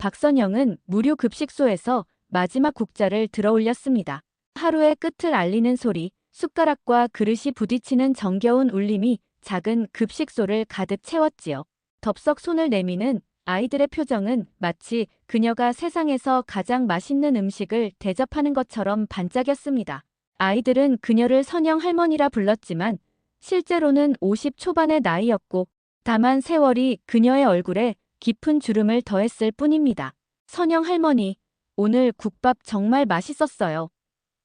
박선영은 무료 급식소에서 마지막 국자를 들어 올렸습니다. 하루의 끝을 알리는 소리, 숟가락과 그릇이 부딪히는 정겨운 울림이 작은 급식소를 가득 채웠지요. 덥석 손을 내미는 아이들의 표정은 마치 그녀가 세상에서 가장 맛있는 음식을 대접하는 것처럼 반짝였습니다. 아이들은 그녀를 선영 할머니라 불렀지만 실제로는 50 초반의 나이였고 다만 세월이 그녀의 얼굴에 깊은 주름을 더했을 뿐입니다. 선영 할머니, 오늘 국밥 정말 맛있었어요.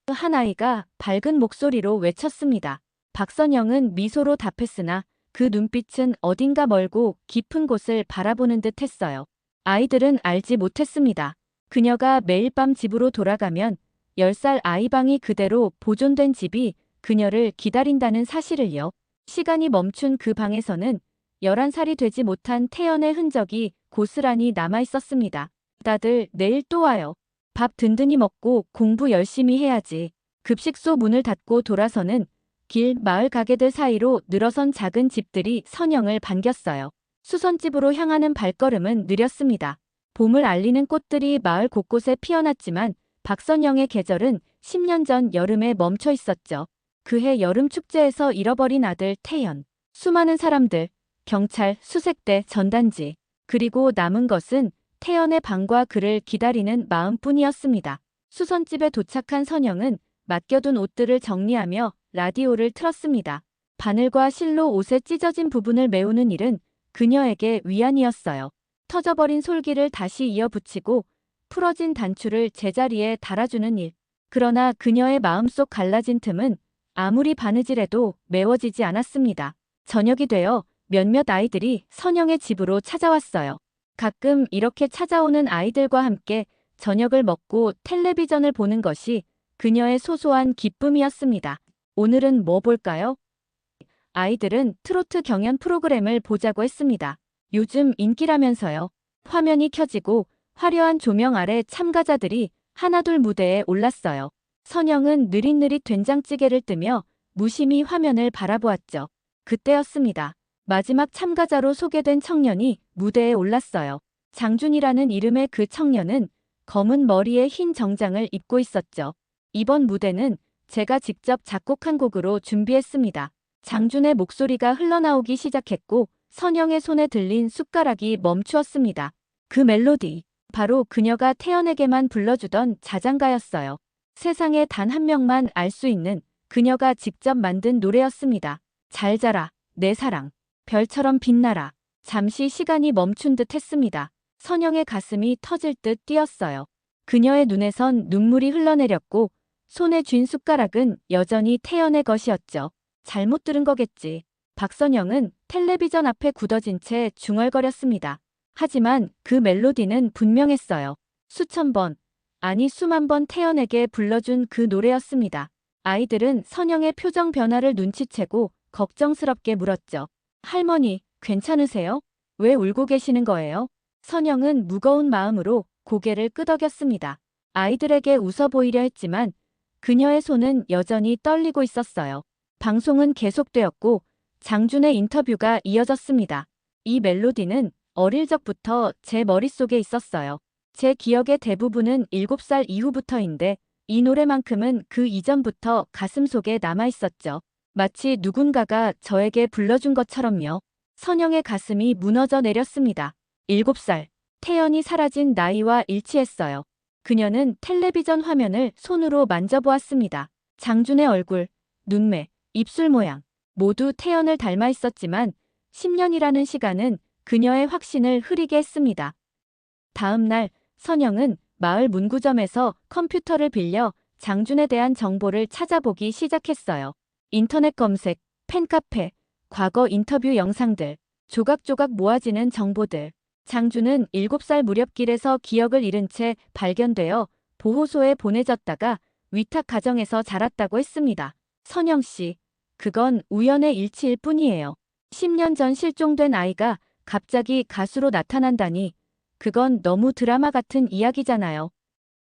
한 아이가 밝은 목소리로 외쳤습니다. 박선영은 미소로 답했으나 그 눈빛은 어딘가 멀고 깊은 곳을 바라보는 듯 했어요. 아이들은 알지 못했습니다. 그녀가 매일 밤 집으로 돌아가면 10살 아이방이 그대로 보존된 집이 그녀를 기다린다는 사실을요. 시간이 멈춘 그 방에서는 11살이 되지 못한 태연의 흔적이 고스란히 남아 있었습니다. 다들 내일 또 와요. 밥 든든히 먹고 공부 열심히 해야지. 급식소 문을 닫고 돌아서는 길, 마을 가게들 사이로 늘어선 작은 집들이 선영을 반겼어요. 수선집으로 향하는 발걸음은 느렸습니다. 봄을 알리는 꽃들이 마을 곳곳에 피어났지만 박선영의 계절은 10년 전 여름에 멈춰 있었죠. 그해 여름 축제에서 잃어버린 아들 태연, 수많은 사람들, 경찰, 수색대, 전단지, 그리고 남은 것은 태연의 방과 그를 기다리는 마음뿐이었습니다. 수선집에 도착한 선영은 맡겨둔 옷들을 정리하며 라디오를 틀었습니다. 바늘과 실로 옷에 찢어진 부분을 메우는 일은 그녀에게 위안이었어요. 터져버린 솔기를 다시 이어붙이고 풀어진 단추를 제자리에 달아주는 일. 그러나 그녀의 마음속 갈라진 틈은 아무리 바느질해도 메워지지 않았습니다. 저녁이 되어 몇몇 아이들이 선영의 집으로 찾아왔어요. 가끔 이렇게 찾아오는 아이들과 함께 저녁을 먹고 텔레비전을 보는 것이 그녀의 소소한 기쁨이었습니다. 오늘은 뭐 볼까요? 아이들은 트로트 경연 프로그램을 보자고 했습니다. 요즘 인기라면서요. 화면이 켜지고 화려한 조명 아래 참가자들이 하나둘 무대에 올랐어요. 선영은 느릿느릿 된장찌개를 뜨며 무심히 화면을 바라보았죠. 그때였습니다. 마지막 참가자로 소개된 청년이 무대에 올랐어요. 장준이라는 이름의 그 청년은 검은 머리에 흰 정장을 입고 있었죠. 이번 무대는 제가 직접 작곡한 곡으로 준비했습니다. 장준의 목소리가 흘러나오기 시작했고 선영의 손에 들린 숟가락이 멈추었습니다. 그 멜로디, 바로 그녀가 태연에게만 불러주던 자장가였어요. 세상에 단 한 명만 알 수 있는 그녀가 직접 만든 노래였습니다. 잘 자라, 내 사랑. 별처럼 빛나라. 잠시 시간이 멈춘 듯 했습니다. 선영의 가슴이 터질 듯 뛰었어요. 그녀의 눈에선 눈물이 흘러내렸고 손에 쥔 숟가락은 여전히 태연의 것이었죠. 잘못 들은 거겠지. 박선영은 텔레비전 앞에 굳어진 채 중얼거렸습니다. 하지만 그 멜로디는 분명했어요. 수천 번, 아니 수만 번 태연에게 불러준 그 노래였습니다. 아이들은 선영의 표정 변화를 눈치채고 걱정스럽게 물었죠. 할머니, 괜찮으세요? 왜 울고 계시는 거예요? 선영은 무거운 마음으로 고개를 끄덕였습니다. 아이들에게 웃어 보이려 했지만 그녀의 손은 여전히 떨리고 있었어요. 방송은 계속되었고 장준의 인터뷰가 이어졌습니다. 이 멜로디는 어릴 적부터 제 머릿속에 있었어요. 제 기억의 대부분은 7살 이후부터인데 이 노래만큼은 그 이전부터 가슴속에 남아있었죠. 마치 누군가가 저에게 불러준 것처럼요. 선영의 가슴이 무너져 내렸습니다. 7살, 태연이 사라진 나이와 일치했어요. 그녀는 텔레비전 화면을 손으로 만져보았습니다. 장준의 얼굴, 눈매, 입술 모양, 모두 태연을 닮아 있었지만 10년이라는 시간은 그녀의 확신을 흐리게 했습니다. 다음 날, 선영은 마을 문구점에서 컴퓨터를 빌려 장준에 대한 정보를 찾아보기 시작했어요. 인터넷 검색, 팬카페, 과거 인터뷰 영상들, 조각조각 모아지는 정보들. 장준은 7살 무렵 길에서 기억을 잃은 채 발견되어 보호소에 보내졌다가 위탁 가정에서 자랐다고 했습니다. 선영 씨, 그건 우연의 일치일 뿐이에요. 10년 전 실종된 아이가 갑자기 가수로 나타난다니, 그건 너무 드라마 같은 이야기잖아요.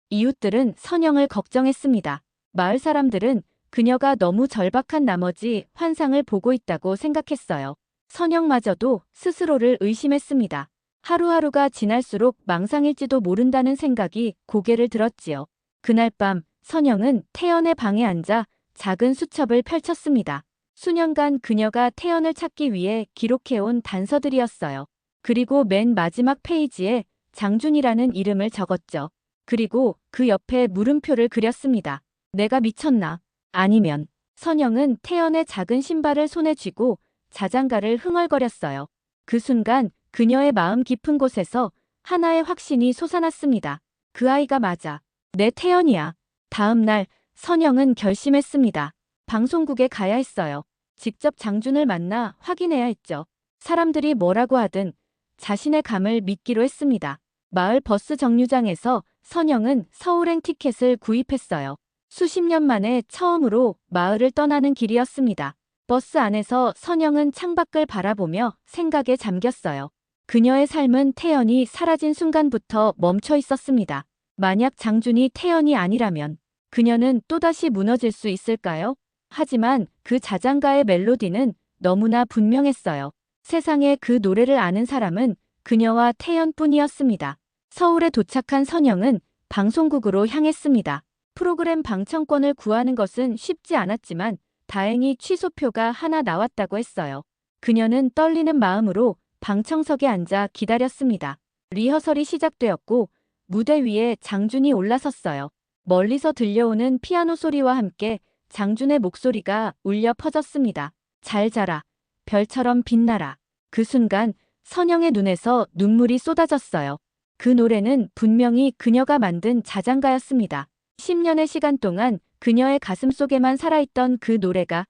이웃들은 선영을 걱정했습니다. 마을 사람들은 그녀가 너무 절박한 나머지 환상을 보고 있다고 생각했어요. 선영마저도 스스로를 의심했습니다. 하루하루가 지날수록 망상일지도 모른다는 생각이 고개를 들었지요. 그날 밤 선영은 태연의 방에 앉아 작은 수첩을 펼쳤습니다. 수년간 그녀가 태연을 찾기 위해 기록해온 단서들이었어요. 그리고 맨 마지막 페이지에 장준이라는 이름을 적었죠. 그리고 그 옆에 물음표를 그렸습니다. 내가 미쳤나? 아니면. 선영은 태연의 작은 신발을 손에 쥐고 자장가를 흥얼거렸어요. 그 순간 그녀의 마음 깊은 곳에서 하나의 확신이 솟아났습니다. 그 아이가 맞아. 내 태연이야. 다음 날 선영은 결심했습니다. 방송국에 가야 했어요. 직접 장준을 만나 확인해야 했죠. 사람들이 뭐라고 하든 자신의 감을 믿기로 했습니다. 마을 버스 정류장에서 선영은 서울행 티켓을 구입했어요. 수십 년 만에 처음으로 마을을 떠나는 길이었습니다. 버스 안에서 선영은 창밖을 바라보며 생각에 잠겼어요. 그녀의 삶은 태연이 사라진 순간부터 멈춰 있었습니다. 만약 장준이 태연이 아니라면 그녀는 또다시 무너질 수 있을까요? 하지만 그 자장가의 멜로디는 너무나 분명했어요. 세상에 그 노래를 아는 사람은 그녀와 태연뿐이었습니다. 서울에 도착한 선영은 방송국으로 향했습니다. 프로그램 방청권을 구하는 것은 쉽지 않았지만 다행히 취소표가 하나 나왔다고 했어요. 그녀는 떨리는 마음으로 방청석에 앉아 기다렸습니다. 리허설이 시작되었고 무대 위에 장준이 올라섰어요. 멀리서 들려오는 피아노 소리와 함께 장준의 목소리가 울려 퍼졌습니다. 잘 자라. 별처럼 빛나라. 그 순간 선영의 눈에서 눈물이 쏟아졌어요. 그 노래는 분명히 그녀가 만든 자장가였습니다. 10년의 시간 동안 그녀의 가슴 속에만 살아있던 그 노래가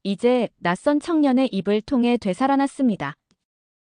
이제 낯선 청년의 입을 통해 되살아났습니다.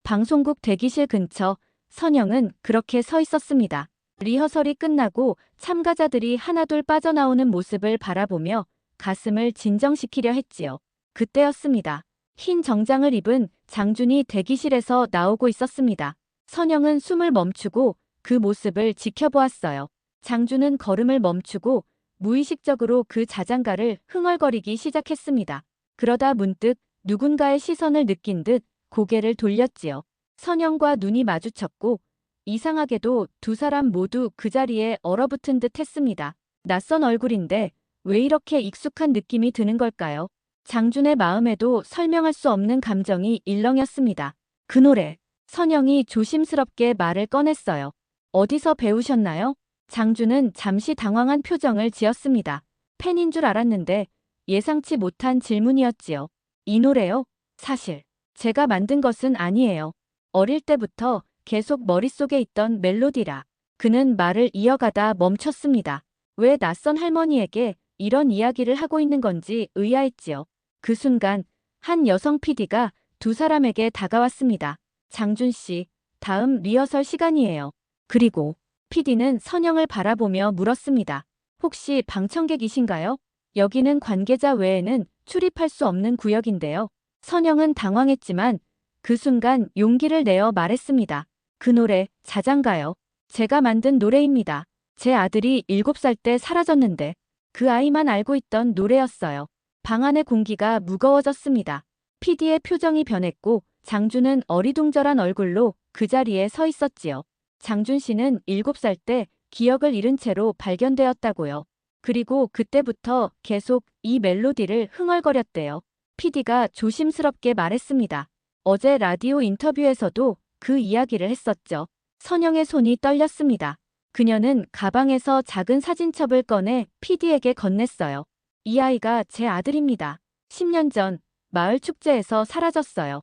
방송국 대기실 근처 선영은 그렇게 서 있었습니다. 리허설이 끝나고 참가자들이 하나둘 빠져나오는 모습을 바라보며 가슴을 진정시키려 했지요. 그때였습니다. 흰 정장을 입은 장준이 대기실에서 나오고 있었습니다. 선영은 숨을 멈추고 그 모습을 지켜보았어요. 장준은 걸음을 멈추고 무의식적으로 그 자장가를 흥얼거리기 시작했습니다. 그러다 문득 누군가의 시선을 느낀 듯 고개를 돌렸지요. 선영과 눈이 마주쳤고 이상하게도 두 사람 모두 그 자리에 얼어붙은 듯 했습니다. 낯선 얼굴인데 왜 이렇게 익숙한 느낌이 드는 걸까요? 장준의 마음에도 설명할 수 없는 감정이 일렁였습니다. 그 노래. 선영이 조심스럽게 말을 꺼냈어요. 어디서 배우셨나요? 장준은 잠시 당황한 표정을 지었습니다. 팬인 줄 알았는데 예상치 못한 질문이었지요. 이 노래요? 사실 제가 만든 것은 아니에요. 어릴 때부터 계속 머릿속에 있던 멜로디라. 그는 말을 이어가다 멈췄습니다. 왜 낯선 할머니에게 이런 이야기를 하고 있는 건지 의아했지요. 그 순간 한 여성 PD가 두 사람에게 다가왔습니다. 장준 씨, 다음 리허설 시간이에요. 그리고 PD는 선영을 바라보며 물었습니다. 혹시 방청객이신가요? 여기는 관계자 외에는 출입할 수 없는 구역인데요. 선영은 당황했지만 그 순간 용기를 내어 말했습니다. 그 노래, 자장가요. 제가 만든 노래입니다. 제 아들이 7살 때 사라졌는데 그 아이만 알고 있던 노래였어요. 방 안의 공기가 무거워졌습니다. PD의 표정이 변했고 장준은 어리둥절한 얼굴로 그 자리에 서 있었지요. 장준 씨는 7살 때 기억을 잃은 채로 발견되었다고요. 그리고 그때부터 계속 이 멜로디를 흥얼거렸대요. PD가 조심스럽게 말했습니다. 어제 라디오 인터뷰에서도 그 이야기를 했었죠. 선영의 손이 떨렸습니다. 그녀는 가방에서 작은 사진첩을 꺼내 PD에게 건넸어요. 이 아이가 제 아들입니다. 10년 전 마을 축제에서 사라졌어요.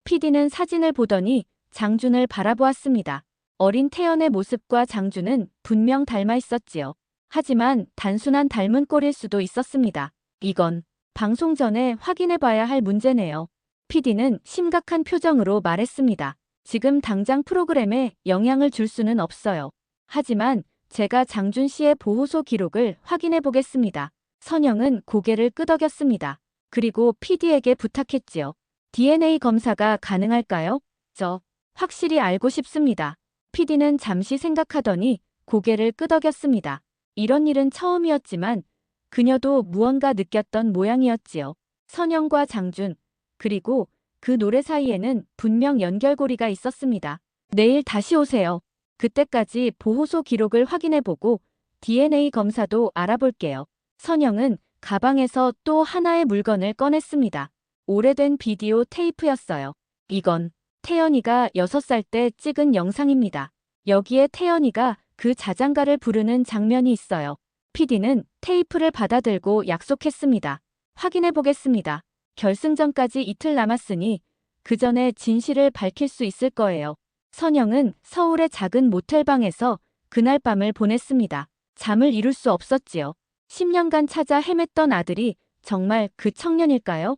PD는 사진을 보더니 장준을 바라보았습니다. 어린 태연의 모습과 장준은 분명 닮아 있었지요. 하지만 단순한 닮은 꼴일 수도 있었습니다. 이건 방송 전에 확인해봐야 할 문제네요. PD는 심각한 표정으로 말했습니다. 지금 당장 프로그램에 영향을 줄 수는 없어요. 하지만 제가 장준 씨의 보호소 기록을 확인해 보겠습니다. 선영은 고개를 끄덕였습니다. 그리고 PD에게 부탁했지요. DNA 검사가 가능할까요? 저 확실히 알고 싶습니다. PD는 잠시 생각하더니 고개를 끄덕였습니다. 이런 일은 처음이었지만 그녀도 무언가 느꼈던 모양이었지요. 선영과 장준, 그리고 그 노래 사이에는 분명 연결고리가 있었습니다. 내일 다시 오세요. 그때까지 보호소 기록을 확인해보고 DNA 검사도 알아볼게요. 선영은 가방에서 또 하나의 물건을 꺼냈습니다. 오래된 비디오 테이프였어요. 이건 태연이가 6살 때 찍은 영상입니다. 여기에 태연이가 그 자장가를 부르는 장면이 있어요. PD는 테이프를 받아들고 약속했습니다. 확인해 보겠습니다. 결승전까지 이틀 남았으니 그 전에 진실을 밝힐 수 있을 거예요. 선영은 서울의 작은 모텔방에서 그날 밤을 보냈습니다. 잠을 이룰 수 없었지요. 10년간 찾아 헤맸던 아들이 정말 그 청년일까요?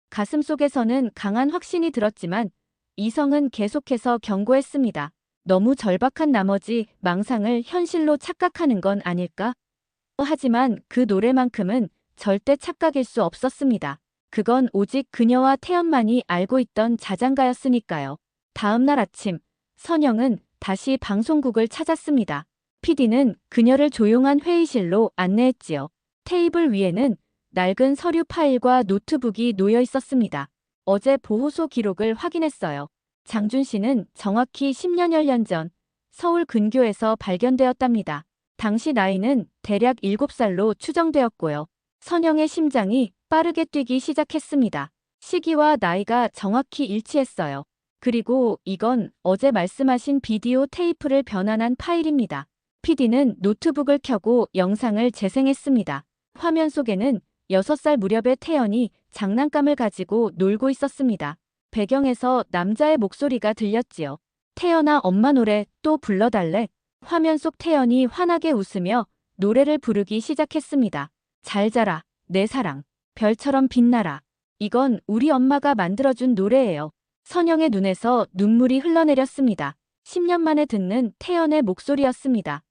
가슴속에서는 강한 확신이 들었지만 이성은 계속해서 경고했습니다. 너무 절박한 나머지 망상을 현실로 착각하는 건 아닐까? 하지만 그 노래만큼은 절대 착각일 수 없었습니다. 그건 오직 그녀와 태연만이 알고 있던 자장가였으니까요. 다음 날 아침, 선영은 다시 방송국을 찾았습니다. PD는 그녀를 조용한 회의실로 안내했지요. 테이블 위에는 낡은 서류 파일과 노트북이 놓여 있었습니다. 어제 보호소 기록을 확인했어요. 장준 씨는 정확히 10년여 년 전 서울 근교에서 발견되었답니다. 당시 나이는 대략 7살로 추정되었고요. 선영의 심장이 빠르게 뛰기 시작했습니다. 시기와 나이가 정확히 일치했어요. 그리고 이건 어제 말씀하신 비디오 테이프를 변환한 파일입니다. PD는 노트북을 켜고 영상을 재생했습니다. 화면 속에는 6살 무렵의 태연이 장난감을 가지고 놀고 있었습니다. 배경에서 남자의 목소리가 들렸지요. 태연아, 엄마 노래 또 불러달래. 화면 속 태연이 환하게 웃으며 노래를 부르기 시작했습니다. 잘 자라, 내 사랑, 별처럼 빛나라. 이건 우리 엄마가 만들어준 노래예요. 선영의 눈에서 눈물이 흘러내렸습니다. 10년 만에 듣는 태연의 목소리였습니다.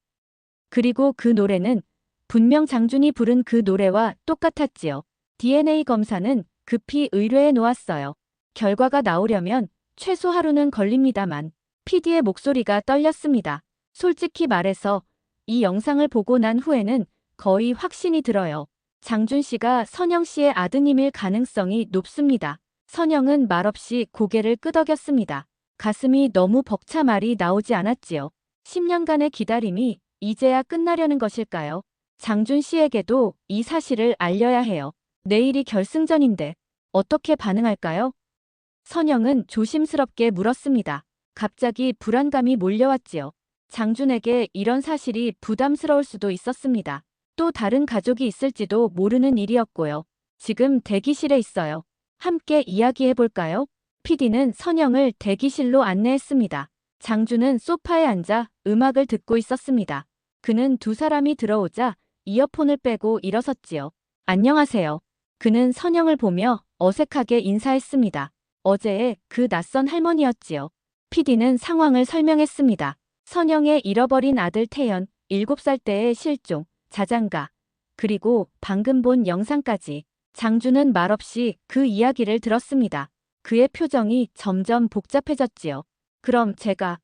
그리고 그 노래는 분명 장준이 부른 그 노래와 똑같았지요. DNA 검사는 급히 의뢰해 놓았어요. 결과가 나오려면 최소 하루는 걸립니다만 PD의 목소리가 떨렸습니다. 솔직히 말해서 이 영상을 보고 난 후에는 거의 확신이 들어요. 장준 씨가 선영 씨의 아드님일 가능성이 높습니다. 선영은 말없이 고개를 끄덕였습니다. 가슴이 너무 벅차 말이 나오지 않았지요. 10년간의 기다림이 이제야 끝나려는 것일까요? 장준 씨에게도 이 사실을 알려야 해요. 내일이 결승전인데 어떻게 반응할까요? 선영은 조심스럽게 물었습니다. 갑자기 불안감이 몰려왔지요. 장준에게 이런 사실이 부담스러울 수도 있었습니다. 또 다른 가족이 있을지도 모르는 일이었고요. 지금 대기실에 있어요. 함께 이야기해볼까요? PD는 선영을 대기실로 안내했습니다. 장준은 소파에 앉아 음악을 듣고 있었습니다. 그는 두 사람이 들어오자 이어폰을 빼고 일어섰지요. 안녕하세요. 그는 선영을 보며 어색하게 인사했습니다. 어제의 그 낯선 할머니였지요. PD는 상황을 설명했습니다. 선영의 잃어버린 아들 태연, 7살 때의 실종, 자장가, 그리고 방금 본 영상까지. 장준은 말없이 그 이야기를 들었습니다. 그의 표정이 점점 복잡해졌지요. 그럼 제가...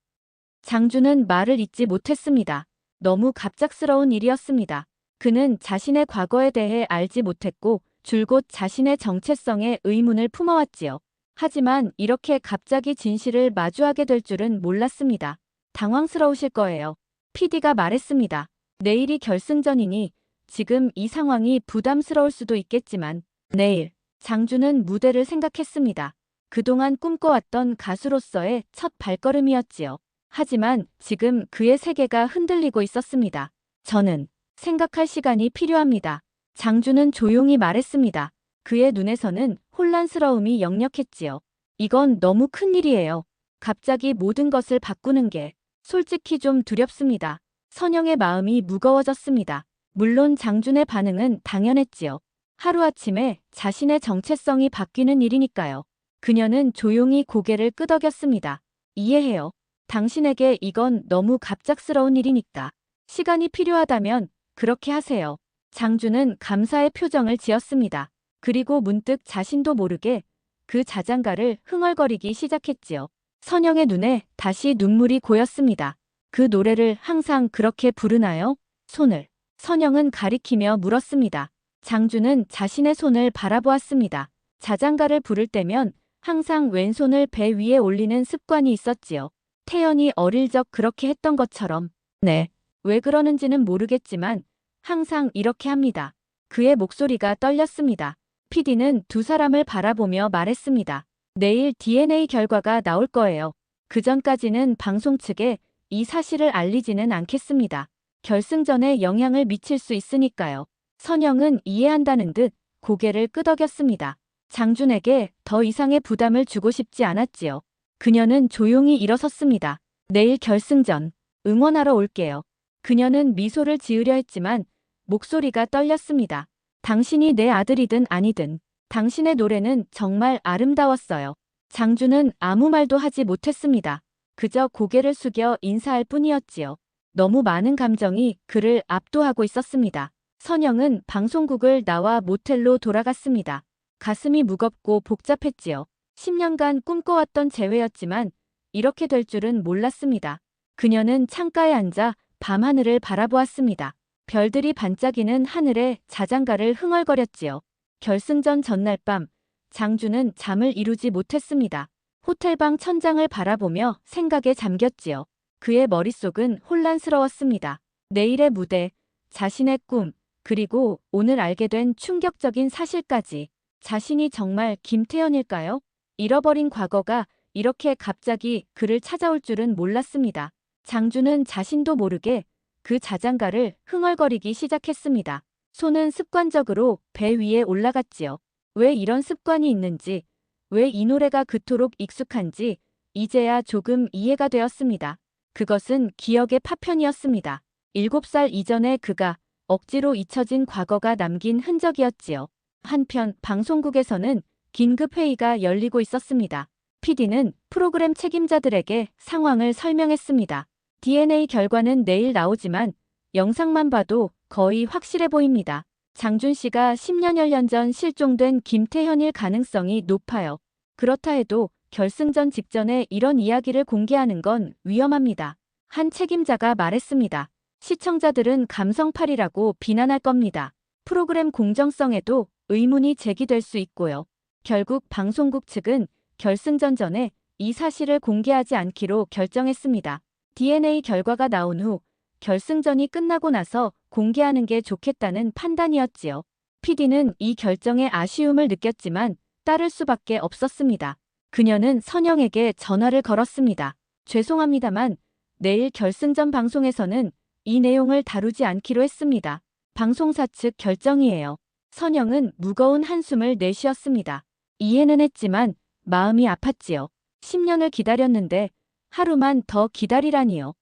장준은 말을 잇지 못했습니다. 너무 갑작스러운 일이었습니다. 그는 자신의 과거에 대해 알지 못했고 줄곧 자신의 정체성에 의문을 품어왔지요. 하지만 이렇게 갑자기 진실을 마주하게 될 줄은 몰랐습니다. 당황스러우실 거예요. PD가 말했습니다. 내일이 결승전이니 지금 이 상황이 부담스러울 수도 있겠지만 내일 장준은 무대를 생각했습니다. 그동안 꿈꿔왔던 가수로서의 첫 발걸음이었지요. 하지만 지금 그의 세계가 흔들리고 있었습니다. 저는 생각할 시간이 필요합니다. 장준은 조용히 말했습니다. 그의 눈에서는 혼란스러움이 역력했지요. 이건 너무 큰일이에요. 갑자기 모든 것을 바꾸는 게 솔직히 좀 두렵습니다. 선영의 마음이 무거워졌습니다. 물론 장준의 반응은 당연했지요. 하루아침에 자신의 정체성이 바뀌는 일이니까요. 그녀는 조용히 고개를 끄덕였습니다. 이해해요. 당신에게 이건 너무 갑작스러운 일이니까. 시간이 필요하다면 그렇게 하세요. 장준은 감사의 표정을 지었습니다. 그리고 문득 자신도 모르게 그 자장가를 흥얼거리기 시작했지요. 선영의 눈에 다시 눈물이 고였습니다. 그 노래를 항상 그렇게 부르나요? 손을. 선영은 가리키며 물었습니다. 장준은 자신의 손을 바라보았습니다. 자장가를 부를 때면 항상 왼손을 배 위에 올리는 습관이 있었지요. 태연이 어릴 적 그렇게 했던 것처럼. 네. 왜 그러는지는 모르겠지만 항상 이렇게 합니다. 그의 목소리가 떨렸습니다. PD는 두 사람을 바라보며 말했습니다. 내일 DNA 결과가 나올 거예요. 그 전까지는 방송 측에 이 사실을 알리지는 않겠습니다. 결승전에 영향을 미칠 수 있으니까요. 선영은 이해한다는 듯 고개를 끄덕였습니다. 장준에게 더 이상의 부담을 주고 싶지 않았지요. 그녀는 조용히 일어섰습니다. 내일 결승전 응원하러 올게요. 그녀는 미소를 지으려 했지만 목소리가 떨렸습니다. 당신이 내 아들이든 아니든 당신의 노래는 정말 아름다웠어요. 장준은 아무 말도 하지 못했습니다. 그저 고개를 숙여 인사할 뿐이었지요. 너무 많은 감정이 그를 압도하고 있었습니다. 선영은 방송국을 나와 모텔로 돌아갔습니다. 가슴이 무겁고 복잡했지요. 10년간 꿈꿔왔던 재회였지만 이렇게 될 줄은 몰랐습니다. 그녀는 창가에 앉아 밤하늘을 바라보았습니다. 별들이 반짝이는 하늘에 자장가를 흥얼거렸지요. 결승전 전날 밤, 장준은 잠을 이루지 못했습니다. 호텔방 천장을 바라보며 생각에 잠겼지요. 그의 머릿속은 혼란스러웠습니다. 내일의 무대, 자신의 꿈, 그리고 오늘 알게 된 충격적인 사실까지. 자신이 정말 김태현일까요? 잃어버린 과거가 이렇게 갑자기 그를 찾아올 줄은 몰랐습니다. 장준은 자신도 모르게 그 자장가를 흥얼거리기 시작했습니다. 손은 습관적으로 배 위에 올라갔지요. 왜 이런 습관이 있는지, 왜 이 노래가 그토록 익숙한지 이제야 조금 이해가 되었습니다. 그것은 기억의 파편이었습니다. 7살 이전에 그가 억지로 잊혀진 과거가 남긴 흔적이었지요. 한편 방송국에서는 긴급 회의가 열리고 있었습니다. PD는 프로그램 책임자들에게 상황을 설명했습니다. DNA 결과는 내일 나오지만 영상만 봐도 거의 확실해 보입니다. 장준 씨가 10년여 년 전 실종된 김태현일 가능성이 높아요. 그렇다 해도 결승전 직전에 이런 이야기를 공개하는 건 위험합니다. 한 책임자가 말했습니다. 시청자들은 감성팔이라고 비난할 겁니다. 프로그램 공정성에도 의문이 제기될 수 있고요. 결국 방송국 측은 결승전 전에 이 사실을 공개하지 않기로 결정했습니다. DNA 결과가 나온 후 결승전이 끝나고 나서 공개하는 게 좋겠다는 판단이었지요. PD는 이 결정에 아쉬움을 느꼈지만 따를 수밖에 없었습니다. 그녀는 선영에게 전화를 걸었습니다. 죄송합니다만 내일 결승전 방송에서는 이 내용을 다루지 않기로 했습니다. 방송사 측 결정이에요. 선영은 무거운 한숨을 내쉬었습니다. 이해는 했지만 마음이 아팠지요. 10년을 기다렸는데 하루만 더 기다리라니요.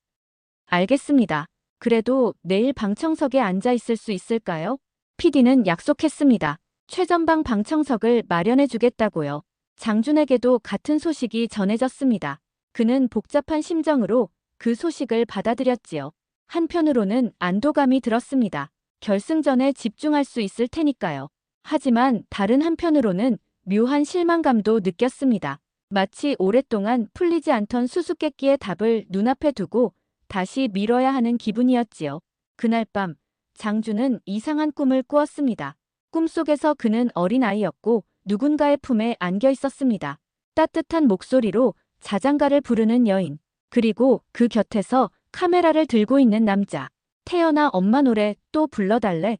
알겠습니다. 그래도 내일 방청석에 앉아 있을 수 있을까요? PD는 약속했습니다. 최전방 방청석을 마련해 주겠다고요. 장준에게도 같은 소식이 전해졌습니다. 그는 복잡한 심정으로 그 소식을 받아들였지요. 한편으로는 안도감이 들었습니다. 결승전에 집중할 수 있을 테니까요. 하지만 다른 한편으로는 묘한 실망감도 느꼈습니다. 마치 오랫동안 풀리지 않던 수수께끼의 답을 눈앞에 두고 다시 미뤄야 하는 기분이었지요. 그날 밤 장준은 이상한 꿈을 꾸었습니다. 꿈속에서 그는 어린아이였고 누군가의 품에 안겨 있었습니다. 따뜻한 목소리로 자장가를 부르는 여인, 그리고 그 곁에서 카메라를 들고 있는 남자. 태연아 엄마 노래 또 불러달래.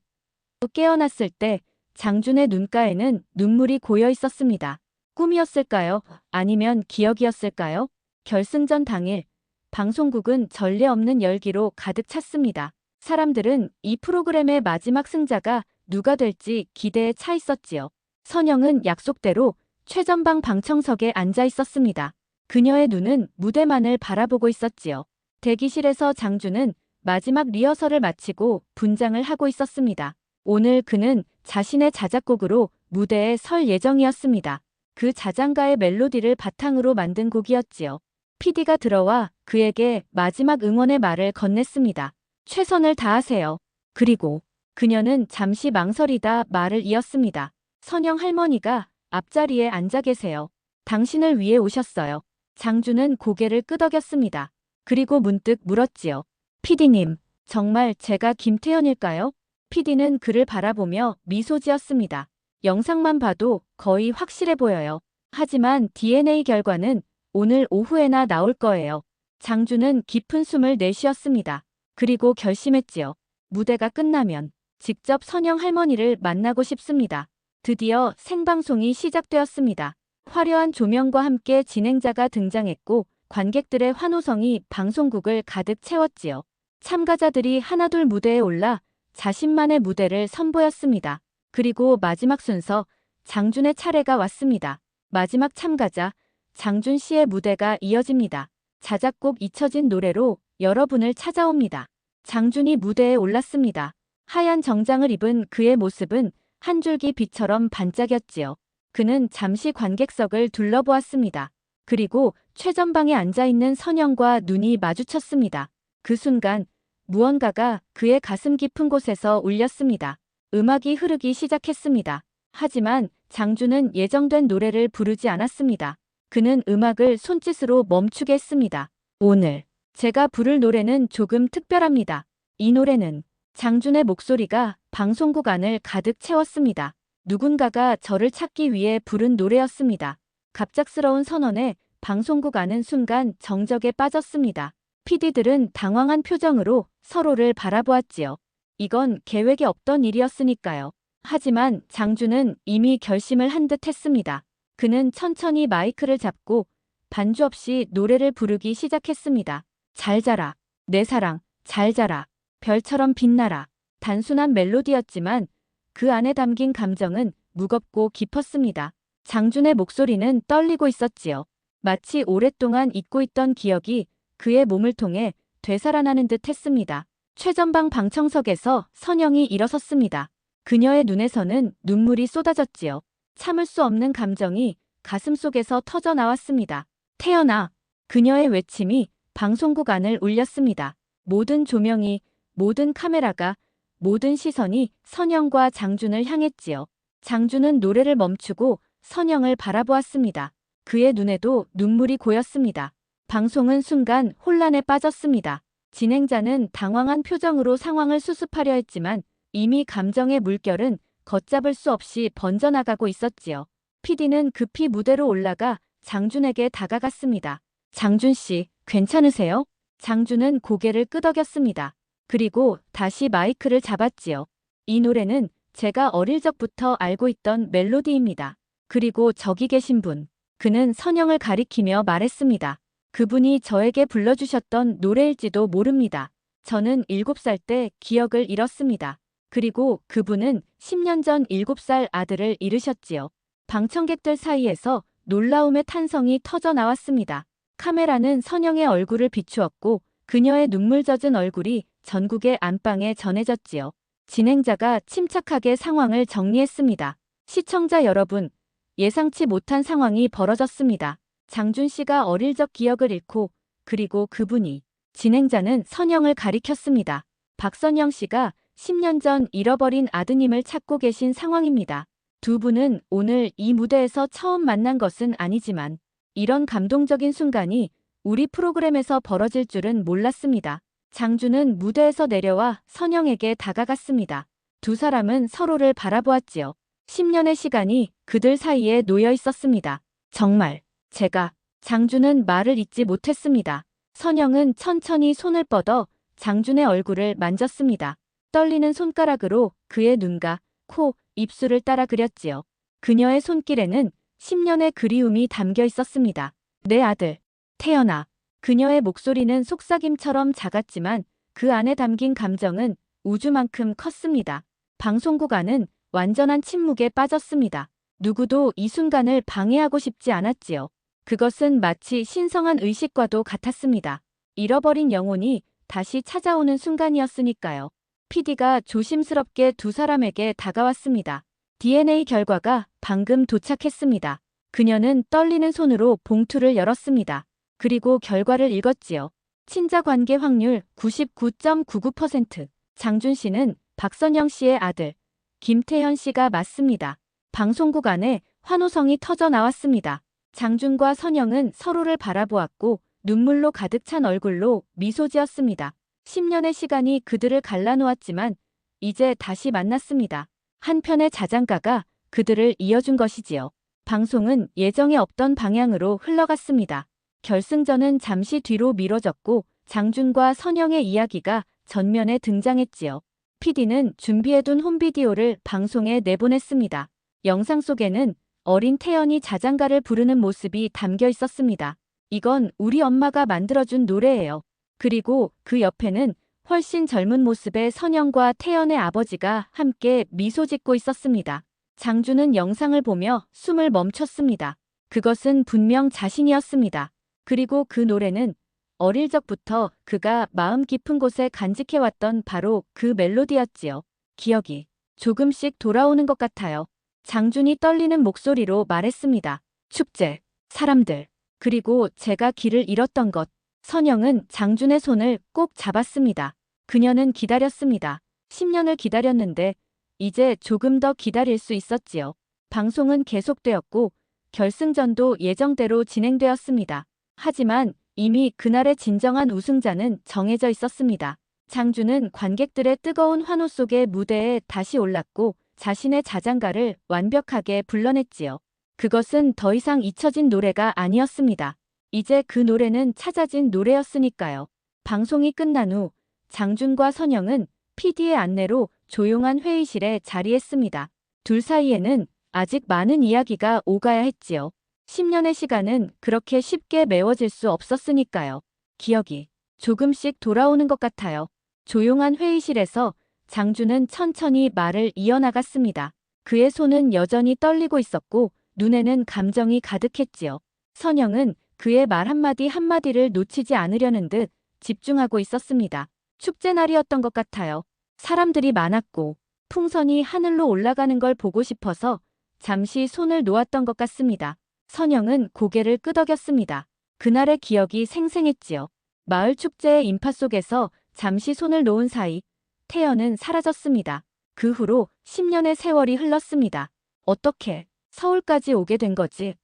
깨어났을 때 장준의 눈가에는 눈물이 고여 있었습니다. 꿈이었을까요? 아니면 기억이었을까요? 결승전 당일 방송국은 전례 없는 열기로 가득 찼습니다. 사람들은 이 프로그램의 마지막 승자가 누가 될지 기대에 차 있었지요. 선영은 약속대로 최전방 방청석에 앉아 있었습니다. 그녀의 눈은 무대만을 바라보고 있었지요. 대기실에서 장준은 마지막 리허설을 마치고 분장을 하고 있었습니다. 오늘 그는 자신의 자작곡으로 무대에 설 예정이었습니다. 그 자장가의 멜로디를 바탕으로 만든 곡이었지요. PD가 들어와 그에게 마지막 응원의 말을 건넸습니다. 최선을 다하세요. 그리고 그녀는 잠시 망설이다 말을 이었습니다. 선영 할머니가 앞자리에 앉아 계세요. 당신을 위해 오셨어요. 장준은 고개를 끄덕였습니다. 그리고 문득 물었지요. PD님, 정말 제가 김태현일까요? PD는 그를 바라보며 미소 지었습니다. 영상만 봐도 거의 확실해 보여요. 하지만 DNA 결과는 오늘 오후에나 나올 거예요. 장준은 깊은 숨을 내쉬었습니다. 그리고 결심했지요. 무대가 끝나면 직접 선영 할머니를 만나고 싶습니다. 드디어 생방송이 시작되었습니다. 화려한 조명과 함께 진행자가 등장했고 관객들의 환호성이 방송국을 가득 채웠지요. 참가자들이 하나둘 무대에 올라 자신만의 무대를 선보였습니다. 그리고 마지막 순서, 장준의 차례가 왔습니다. 마지막 참가자, 장준 씨의 무대가 이어집니다. 자작곡 잊혀진 노래로 여러분을 찾아옵니다. 장준이 무대에 올랐습니다. 하얀 정장을 입은 그의 모습은 한 줄기 빛처럼 반짝였지요. 그는 잠시 관객석을 둘러보았습니다. 그리고 최전방에 앉아있는 선영과 눈이 마주쳤습니다. 그 순간 무언가가 그의 가슴 깊은 곳에서 울렸습니다. 음악이 흐르기 시작했습니다. 하지만 장준은 예정된 노래를 부르지 않았습니다. 그는 음악을 손짓으로 멈추게 했습니다. 오늘 제가 부를 노래는 조금 특별합니다. 이 노래는 장준의 목소리가 방송국 안을 가득 채웠습니다. 누군가가 저를 찾기 위해 부른 노래였습니다. 갑작스러운 선언에 방송국 안은 순간 정적에 빠졌습니다. PD들은 당황한 표정으로 서로를 바라보았지요. 이건 계획에 없던 일이었으니까요. 하지만 장준은 이미 결심을 한 듯 했습니다. 그는 천천히 마이크를 잡고 반주 없이 노래를 부르기 시작했습니다. 잘 자라, 내 사랑, 잘 자라, 별처럼 빛나라. 단순한 멜로디였지만 그 안에 담긴 감정은 무겁고 깊었습니다. 장준의 목소리는 떨리고 있었지요. 마치 오랫동안 잊고 있던 기억이 그의 몸을 통해 되살아나는 듯 했습니다. 최전방 방청석에서 선영이 일어섰습니다. 그녀의 눈에서는 눈물이 쏟아졌지요. 참을 수 없는 감정이 가슴속에서 터져 나왔습니다. 태연아! 그녀의 외침이 방송국 안을 울렸습니다. 모든 조명이, 모든 카메라가, 모든 시선이 선영과 장준을 향했지요. 장준은 노래를 멈추고 선영을 바라보았습니다. 그의 눈에도 눈물이 고였습니다. 방송은 순간 혼란에 빠졌습니다. 진행자는 당황한 표정으로 상황을 수습하려 했지만 이미 감정의 물결은 걷잡을 수 없이 번져나가고 있었지요. PD는 급히 무대로 올라가 장준에게 다가갔습니다. 장준 씨, 괜찮으세요? 장준은 고개를 끄덕였습니다. 그리고 다시 마이크를 잡았지요. 이 노래는 제가 어릴 적부터 알고 있던 멜로디입니다. 그리고 저기 계신 분, 그는 선영을 가리키며 말했습니다. 그분이 저에게 불러주셨던 노래일지도 모릅니다. 저는 7살 때 기억을 잃었습니다. 그리고 그분은 10년 전 7살 아들을 잃으셨지요. 방청객들 사이에서 놀라움의 탄성이 터져 나왔습니다. 카메라는 선영의 얼굴을 비추었고 그녀의 눈물 젖은 얼굴이 전국의 안방에 전해졌지요. 진행자가 침착하게 상황을 정리했습니다. 시청자 여러분, 예상치 못한 상황이 벌어졌습니다. 장준 씨가 어릴 적 기억을 잃고 그리고 그분이, 진행자는 선영을 가리켰습니다. 박선영 씨가 10년 전 잃어버린 아드님을 찾고 계신 상황입니다. 두 분은 오늘 이 무대에서 처음 만난 것은 아니지만 이런 감동적인 순간이 우리 프로그램에서 벌어질 줄은 몰랐습니다. 장준은 무대에서 내려와 선영에게 다가갔습니다. 두 사람은 서로를 바라보았지요. 10년의 시간이 그들 사이에 놓여 있었습니다. 정말 제가, 장준은 말을 잇지 못했습니다. 선영은 천천히 손을 뻗어 장준의 얼굴을 만졌습니다. 떨리는 손가락으로 그의 눈과 코, 입술을 따라 그렸지요. 그녀의 손길에는 10년의 그리움이 담겨 있었습니다. 내 아들, 태연아. 그녀의 목소리는 속삭임처럼 작았지만 그 안에 담긴 감정은 우주만큼 컸습니다. 방송국 안은 완전한 침묵에 빠졌습니다. 누구도 이 순간을 방해하고 싶지 않았지요. 그것은 마치 신성한 의식과도 같았습니다. 잃어버린 영혼이 다시 찾아오는 순간이었으니까요. PD가 조심스럽게 두 사람에게 다가왔습니다. DNA 결과가 방금 도착했습니다. 그녀는 떨리는 손으로 봉투를 열었습니다. 그리고 결과를 읽었지요. 친자 관계 확률 99.99%. 장준 씨는 박선영 씨의 아들, 김태현 씨가 맞습니다. 방송국 안에 환호성이 터져 나왔습니다. 장준과 선영은 서로를 바라보았고 눈물로 가득 찬 얼굴로 미소 지었습니다. 10년의 시간이 그들을 갈라놓았지만 이제 다시 만났습니다. 한 편의 자장가가 그들을 이어준 것이지요. 방송은 예정에 없던 방향으로 흘러갔습니다. 결승전은 잠시 뒤로 미뤄졌고 장준과 선영의 이야기가 전면에 등장했지요. PD는 준비해둔 홈비디오를 방송에 내보냈습니다. 영상 속에는 어린 태연이 자장가를 부르는 모습이 담겨 있었습니다. 이건 우리 엄마가 만들어준 노래예요. 그리고 그 옆에는 훨씬 젊은 모습의 선영과 태연의 아버지가 함께 미소 짓고 있었습니다. 장준은 영상을 보며 숨을 멈췄습니다. 그것은 분명 자신이었습니다. 그리고 그 노래는 어릴 적부터 그가 마음 깊은 곳에 간직해왔던 바로 그 멜로디였지요. 기억이 조금씩 돌아오는 것 같아요. 장준이 떨리는 목소리로 말했습니다. 축제, 사람들, 그리고 제가 길을 잃었던 것. 선영은 장준의 손을 꼭 잡았습니다. 그녀는 기다렸습니다. 10년을 기다렸는데 이제 조금 더 기다릴 수 있었지요. 방송은 계속되었고 결승전도 예정대로 진행되었습니다. 하지만 이미 그날의 진정한 우승자는 정해져 있었습니다. 장준은 관객들의 뜨거운 환호 속에 무대에 다시 올랐고 자신의 자장가를 완벽하게 불러냈지요. 그것은 더 이상 잊혀진 노래가 아니었습니다. 이제 그 노래는 찾아진 노래였으니까요. 방송이 끝난 후 장준과 선영은 PD의 안내로 조용한 회의실에 자리했습니다. 둘 사이에는 아직 많은 이야기가 오가야 했지요. 10년의 시간은 그렇게 쉽게 메워질 수 없었으니까요. 기억이 조금씩 돌아오는 것 같아요. 조용한 회의실에서 장준은 천천히 말을 이어나갔습니다. 그의 손은 여전히 떨리고 있었고 눈에는 감정이 가득했지요. 선영은 그의 말 한마디 한마디를 놓치지 않으려는 듯 집중하고 있었습니다. 축제 날이었던 것 같아요. 사람들이 많았고 풍선이 하늘로 올라가는 걸 보고 싶어서 잠시 손을 놓았던 것 같습니다. 선영은 고개를 끄덕였습니다. 그날의 기억이 생생했지요. 마을 축제의 인파 속에서 잠시 손을 놓은 사이 태연은 사라졌습니다. 그 후로 10년의 세월이 흘렀습니다. 어떻게 서울까지 오게 된 거지?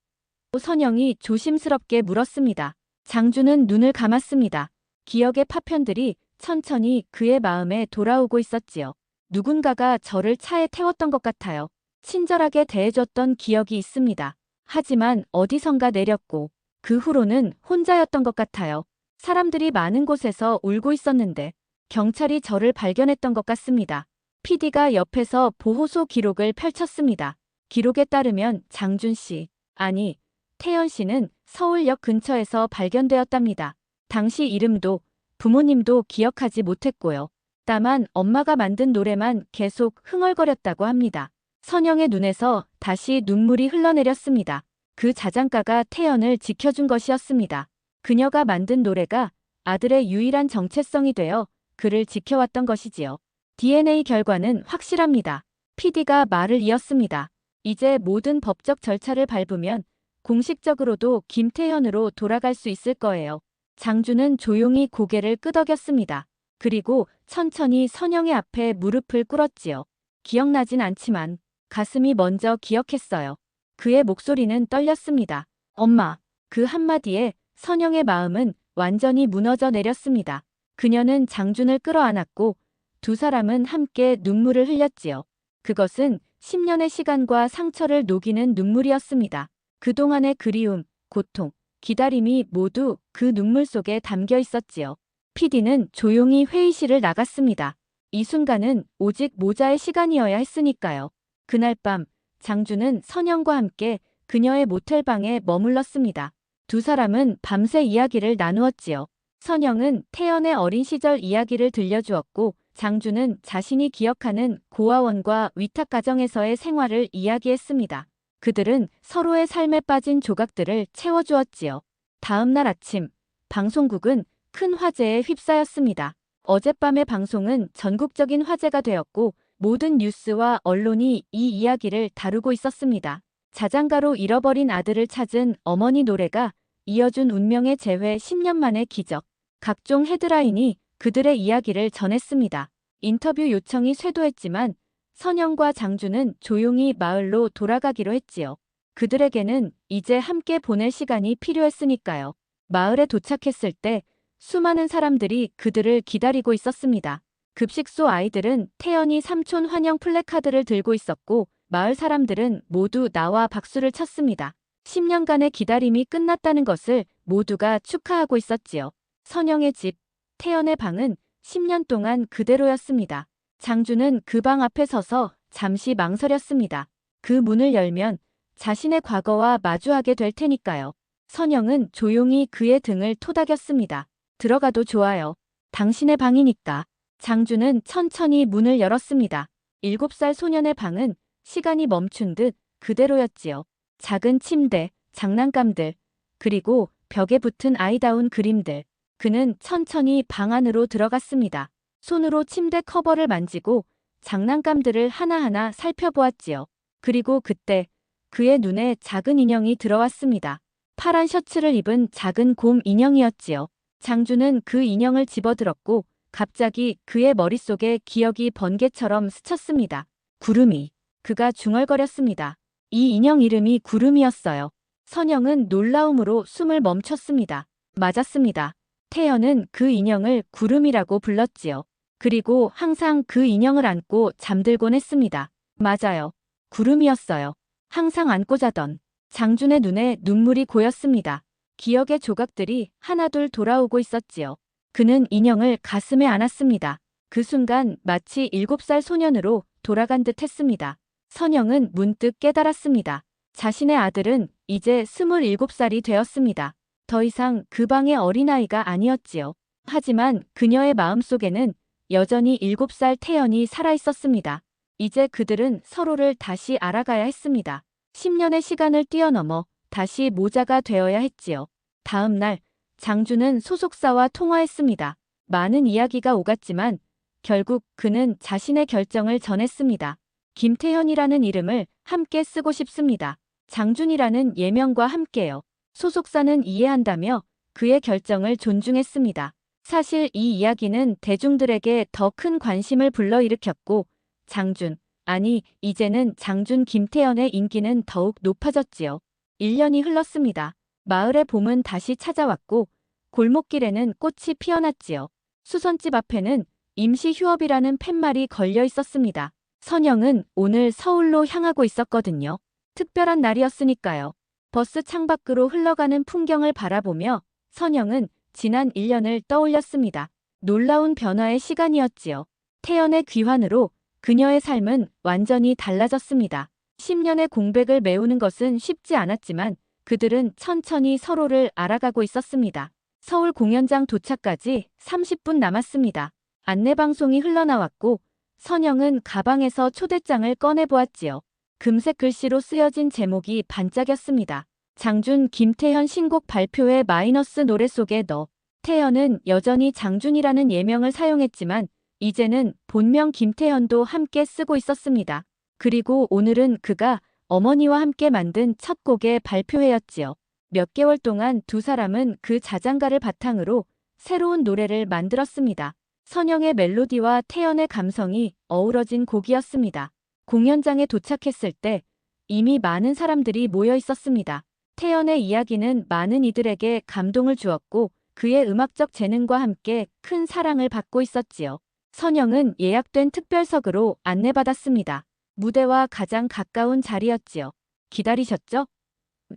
선영이 조심스럽게 물었습니다. 장준은 눈을 감았습니다. 기억의 파편들이 천천히 그의 마음에 돌아오고 있었지요. 누군가가 저를 차에 태웠던 것 같아요. 친절하게 대해줬던 기억이 있습니다. 하지만 어디선가 내렸고 그 후로는 혼자였던 것 같아요. 사람들이 많은 곳에서 울고 있었는데 경찰이 저를 발견했던 것 같습니다. PD가 옆에서 보호소 기록을 펼쳤습니다. 기록에 따르면 장준 씨, 아니 태연 씨는 서울역 근처에서 발견되었답니다. 당시 이름도 부모님도 기억하지 못했고요. 다만 엄마가 만든 노래만 계속 흥얼거렸다고 합니다. 선영의 눈에서 다시 눈물이 흘러내렸습니다. 그 자장가가 태연을 지켜준 것이었습니다. 그녀가 만든 노래가 아들의 유일한 정체성이 되어 그를 지켜왔던 것이지요. DNA 결과는 확실합니다. PD가 말을 이었습니다. 이제 모든 법적 절차를 밟으면 공식적으로도 김태현으로 돌아갈 수 있을 거예요. 장준은 조용히 고개를 끄덕였습니다. 그리고 천천히 선영의 앞에 무릎을 꿇었지요. 기억나진 않지만 가슴이 먼저 기억했어요. 그의 목소리는 떨렸습니다. 엄마. 그 한마디에 선영의 마음은 완전히 무너져 내렸습니다. 그녀는 장준을 끌어안았고 두 사람은 함께 눈물을 흘렸지요. 그것은 10년의 시간과 상처를 녹이는 눈물이었습니다. 그동안의 그리움, 고통, 기다림이 모두 그 눈물 속에 담겨 있었지요. PD는 조용히 회의실을 나갔습니다. 이 순간은 오직 모자의 시간이어야 했으니까요. 그날 밤 장준은 선영과 함께 그녀의 모텔방에 머물렀습니다. 두 사람은 밤새 이야기를 나누었지요. 선영은 태연의 어린 시절 이야기를 들려주었고 장준은 자신이 기억하는 고아원과 위탁가정에서의 생활을 이야기했습니다. 그들은 서로의 삶에 빠진 조각들을 채워주었지요. 다음 날 아침 방송국은 큰 화제에 휩싸였습니다. 어젯밤의 방송은 전국적인 화제가 되었고 모든 뉴스와 언론이 이 이야기를 다루고 있었습니다. 자장가로 잃어버린 아들을 찾은 어머니 노래가 이어준 운명의 재회 10년 만의 기적. 각종 헤드라인이 그들의 이야기를 전했습니다. 인터뷰 요청이 쇄도했지만 선영과 장준은 조용히 마을로 돌아가기로 했지요. 그들에게는 이제 함께 보낼 시간이 필요했으니까요. 마을에 도착했을 때 수많은 사람들이 그들을 기다리고 있었습니다. 급식소 아이들은 태연이 삼촌 환영 플래카드를 들고 있었고 마을 사람들은 모두 나와 박수를 쳤습니다. 10년간의 기다림이 끝났다는 것을 모두가 축하하고 있었지요. 선영의 집, 태연의 방은 10년 동안 그대로였습니다. 장주는 그 방 앞에 서서 잠시 망설였습니다. 그 문을 열면 자신의 과거와 마주하게 될 테니까요. 선영은 조용히 그의 등을 토닥였습니다. 들어가도 좋아요. 당신의 방이니까. 장주는 천천히 문을 열었습니다. 7살 소년의 방은 시간이 멈춘 듯 그대로였지요. 작은 침대, 장난감들, 그리고 벽에 붙은 아이다운 그림들. 그는 천천히 방 안으로 들어갔습니다. 손으로 침대 커버를 만지고 장난감들을 하나하나 살펴보았지요. 그리고 그때 그의 눈에 작은 인형이 들어왔습니다. 파란 셔츠를 입은 작은 곰 인형이었지요. 장주는 그 인형을 집어들었고 갑자기 그의 머릿속에 기억이 번개처럼 스쳤습니다. 구름이. 그가 중얼거렸습니다. 이 인형 이름이 구름이었어요. 선영은 놀라움으로 숨을 멈췄습니다. 맞았습니다. 태연은 그 인형을 구름이라고 불렀지요. 그리고 항상 그 인형을 안고 잠들곤 했습니다. 맞아요. 구름이었어요. 항상 안고 자던. 장준의 눈에 눈물이 고였습니다. 기억의 조각들이 하나둘 돌아오고 있었지요. 그는 인형을 가슴에 안았습니다. 그 순간 마치 7살 소년으로 돌아간 듯 했습니다. 선영은 문득 깨달았습니다. 자신의 아들은 이제 27살이 되었습니다. 더 이상 그 방의 어린아이가 아니었지요. 하지만 그녀의 마음속에는 여전히 7살 태연이 살아있었습니다. 이제 그들은 서로를 다시 알아가야 했습니다. 10년의 시간을 뛰어넘어 다시 모자가 되어야 했지요. 다음 날 장주는 소속사와 통화했습니다. 많은 이야기가 오갔지만 결국 그는 자신의 결정을 전했습니다. 김태현이라는 이름을 함께 쓰고 싶습니다. 장준이라는 예명과 함께요. 소속사는 이해한다며 그의 결정을 존중했습니다. 사실 이 이야기는 대중들에게 더 큰 관심을 불러일으켰고 장준, 아니 이제는 장준 김태현의 인기는 더욱 높아졌지요. 1년이 흘렀습니다. 마을의 봄은 다시 찾아왔고 골목길에는 꽃이 피어났지요. 수선집 앞에는 임시 휴업이라는 팻말이 걸려 있었습니다. 선영은 오늘 서울로 향하고 있었거든요. 특별한 날이었으니까요. 버스 창밖으로 흘러가는 풍경을 바라보며 선영은 지난 1년을 떠올렸습니다. 놀라운 변화의 시간이었지요. 태연의 귀환으로 그녀의 삶은 완전히 달라졌습니다. 10년의 공백을 메우는 것은 쉽지 않았지만 그들은 천천히 서로를 알아가고 있었습니다. 서울 공연장 도착까지 30분 남았습니다. 안내방송이 흘러나왔고 선영은 가방에서 초대장을 꺼내보았지요. 금색 글씨로 쓰여진 제목이 반짝였습니다. 장준 김태현 신곡 발표회 마이너스 노래 속에 너. 태연은 여전히 장준이라는 예명을 사용했지만 이제는 본명 김태현도 함께 쓰고 있었습니다. 그리고 오늘은 그가 어머니와 함께 만든 첫 곡의 발표회였지요. 몇 개월 동안 두 사람은 그 자장가를 바탕으로 새로운 노래를 만들었습니다. 선영의 멜로디와 태연의 감성이 어우러진 곡이었습니다. 공연장에 도착했을 때 이미 많은 사람들이 모여 있었습니다. 태연의 이야기는 많은 이들에게 감동을 주었고 그의 음악적 재능과 함께 큰 사랑을 받고 있었지요. 선영은 예약된 특별석으로 안내받았습니다. 무대와 가장 가까운 자리였지요. 기다리셨죠?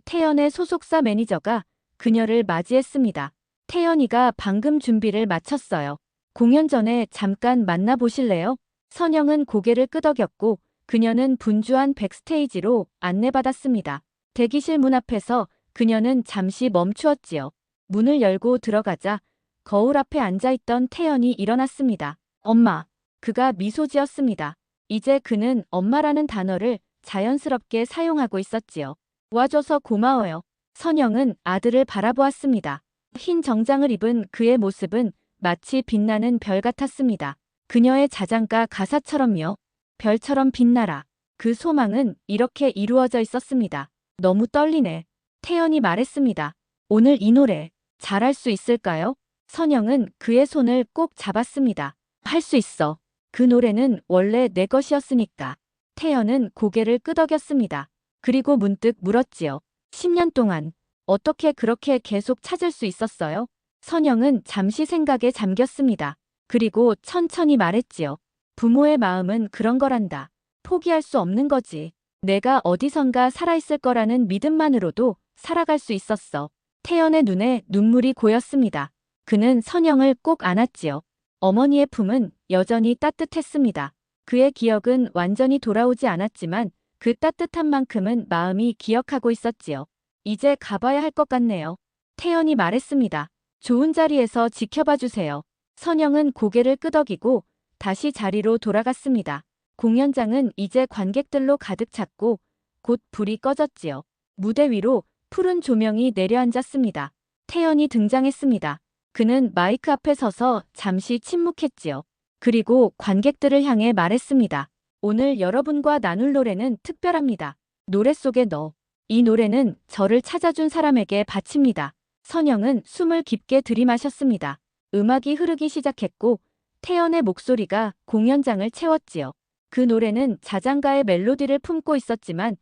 태연의 소속사 매니저가 그녀를 맞이했습니다. 태연이가 방금 준비를 마쳤어요. 공연 전에 잠깐 만나보실래요? 선영은 고개를 끄덕였고 그녀는 분주한 백스테이지로 안내받았습니다. 대기실 문 앞에서 그녀는 잠시 멈추었지요. 문을 열고 들어가자 거울 앞에 앉아있던 태연이 일어났습니다. 엄마. 그가 미소 지었습니다. 이제 그는 엄마라는 단어를 자연스럽게 사용하고 있었지요. 와줘서 고마워요. 선영은 아들을 바라보았습니다. 흰 정장을 입은 그의 모습은 마치 빛나는 별 같았습니다. 그녀의 자장가 가사처럼요. 별처럼 빛나라. 그 소망은 이렇게 이루어져 있었습니다. 너무 떨리네. 태연이 말했습니다. 오늘 이 노래 잘할 수 있을까요? 선영은 그의 손을 꼭 잡았습니다. 할 수 있어. 그 노래는 원래 내 것이었으니까. 태연은 고개를 끄덕였습니다. 그리고 문득 물었지요. 10년 동안 어떻게 그렇게 계속 찾을 수 있었어요? 선영은 잠시 생각에 잠겼습니다. 그리고 천천히 말했지요. 부모의 마음은 그런 거란다. 포기할 수 없는 거지. 내가 어디선가 살아있을 거라는 믿음만으로도 살아갈 수 있었어. 태연의 눈에 눈물이 고였습니다. 그는 선영을 꼭 안았지요. 어머니의 품은 여전히 따뜻했습니다. 그의 기억은 완전히 돌아오지 않았지만 그 따뜻한 만큼은 마음이 기억하고 있었지요. 이제 가봐야 할 것 같네요. 태연이 말했습니다. 좋은 자리에서 지켜봐 주세요. 선영은 고개를 끄덕이고 다시 자리로 돌아갔습니다. 공연장은 이제 관객들로 가득 찼고 곧 불이 꺼졌지요. 무대 위로 푸른 조명이 내려앉았습니다. 태연이 등장했습니다. 그는 마이크 앞에 서서 잠시 침묵했지요. 그리고 관객들을 향해 말했습니다. 오늘 여러분과 나눌 노래는 특별합니다. 노래 속에 너. 이 노래는 저를 찾아준 사람에게 바칩니다. 선영은 숨을 깊게 들이마셨습니다. 음악이 흐르기 시작했고 태연의 목소리가 공연장을 채웠지요. 그 노래는 자장가의 멜로디를 품고 있었지만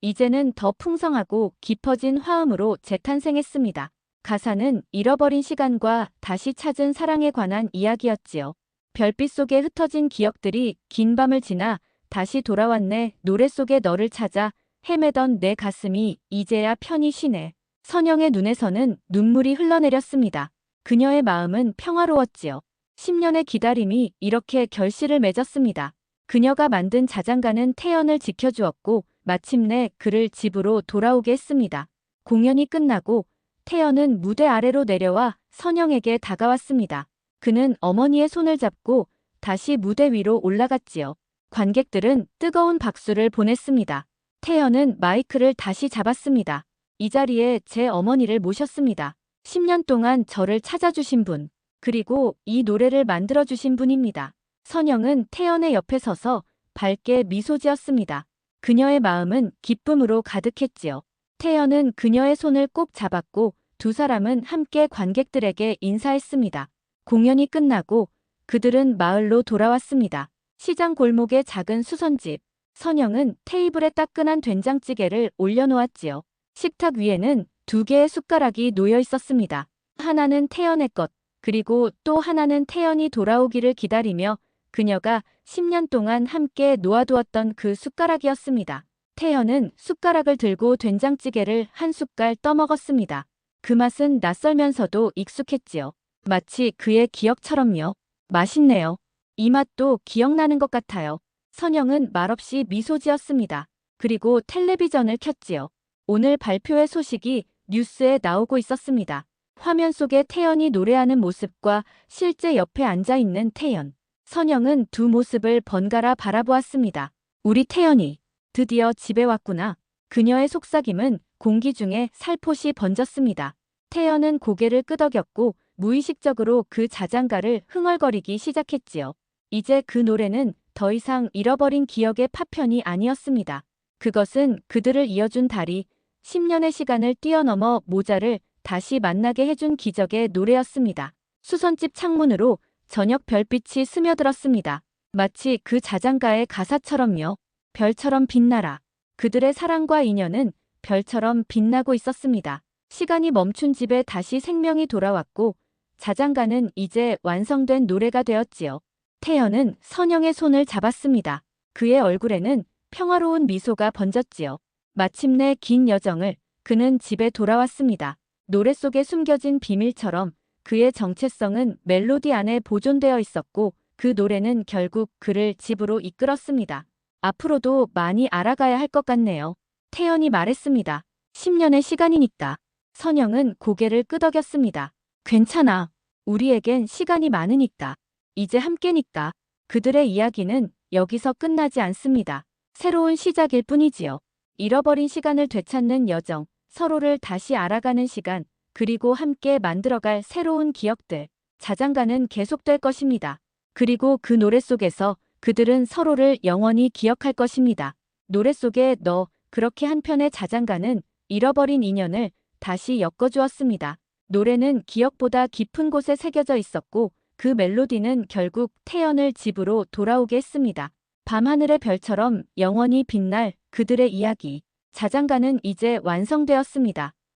이제는 더 풍성하고 깊어진 화음으로 재탄생했습니다. 가사는 잃어버린 시간과 다시 찾은 사랑에 관한 이야기였지요. 별빛 속에 흩어진 기억들이 긴 밤을 지나 다시 돌아왔네. 노래 속에 너를 찾아 헤매던 내 가슴이 이제야 편히 쉬네. 선영의 눈에서는 눈물이 흘러내렸습니다. 그녀의 마음은 평화로웠지요. 10년의 기다림이 이렇게 결실을 맺었습니다. 그녀가 만든 자장가는 태연을 지켜주었고 마침내 그를 집으로 돌아오게 했습니다. 공연이 끝나고 태연은 무대 아래로 내려와 선영에게 다가왔습니다. 그는 어머니의 손을 잡고 다시 무대 위로 올라갔지요. 관객들은 뜨거운 박수를 보냈습니다. 태연은 마이크를 다시 잡았습니다. 이 자리에 제 어머니를 모셨습니다. 10년 동안 저를 찾아주신 분, 그리고 이 노래를 만들어주신 분입니다. 선영은 태연의 옆에 서서 밝게 미소 지었습니다. 그녀의 마음은 기쁨으로 가득했지요. 태연은 그녀의 손을 꼭 잡았고 두 사람은 함께 관객들에게 인사했습니다. 공연이 끝나고 그들은 마을로 돌아왔습니다. 시장 골목의 작은 수선집. 선영은 테이블에 따끈한 된장찌개를 올려놓았지요. 식탁 위에는 2개의 숟가락이 놓여 있었습니다. 하나는 태연의 것, 그리고 또 하나는 태연이 돌아오기를 기다리며 그녀가 10년 동안 함께 놓아두었던 그 숟가락이었습니다. 태연은 숟가락을 들고 된장찌개를 한 숟갈 떠먹었습니다. 그 맛은 낯설면서도 익숙했지요. 마치 그의 기억처럼요. 맛있네요. 이 맛도 기억나는 것 같아요. 선영은 말없이 미소 지었습니다. 그리고 텔레비전을 켰지요. 오늘 발표회 소식이 뉴스에 나오고 있었습니다. 화면 속에 태연이 노래하는 모습과 실제 옆에 앉아있는 태연. 선영은 두 모습을 번갈아 바라보았습니다. 우리 태연이 드디어 집에 왔구나. 그녀의 속삭임은 공기 중에 살포시 번졌습니다. 태연은 고개를 끄덕였고 무의식적으로 그 자장가를 흥얼거리기 시작했지요. 이제 그 노래는 더 이상 잃어버린 기억의 파편이 아니었습니다. 그것은 그들을 이어준 다리, 10년의 시간을 뛰어넘어 모자를 다시 만나게 해준 기적의 노래였습니다. 수선집 창문으로 저녁 별빛이 스며들었습니다. 마치 그 자장가의 가사처럼요. 별처럼 빛나라. 그들의 사랑과 인연은 별처럼 빛나고 있었습니다. 시간이 멈춘 집에 다시 생명이 돌아왔고 자장가는 이제 완성된 노래가 되었지요. 태연은 선영의 손을 잡았습니다. 그의 얼굴에는 평화로운 미소가 번졌지요. 마침내 긴 여정을 그는 집에 돌아왔습니다. 노래 속에 숨겨진 비밀처럼 그의 정체성은 멜로디 안에 보존되어 있었고 그 노래는 결국 그를 집으로 이끌었습니다. 앞으로도 많이 알아가야 할 것 같네요. 태연이 말했습니다. 10년의 시간이니까. 선영은 고개를 끄덕였습니다. 괜찮아. 우리에겐 시간이 많으니까. 이제 함께니까. 그들의 이야기는 여기서 끝나지 않습니다. 새로운 시작일 뿐이지요. 잃어버린 시간을 되찾는 여정, 서로를 다시 알아가는 시간, 그리고 함께 만들어갈 새로운 기억들. 자장가는 계속될 것입니다. 그리고 그 노래 속에서 그들은 서로를 영원히 기억할 것입니다. 노래 속에 너, 그렇게 한 편의 자장가는 잃어버린 인연을 다시 엮어주었습니다. 노래는 기억보다 깊은 곳에 새겨져 있었고 그 멜로디는 결국 태연을 집으로 돌아오게 했습니다. 밤하늘의 별처럼 영원히 빛날 그들의 이야기. 자장가는 이제 완성되었습니다.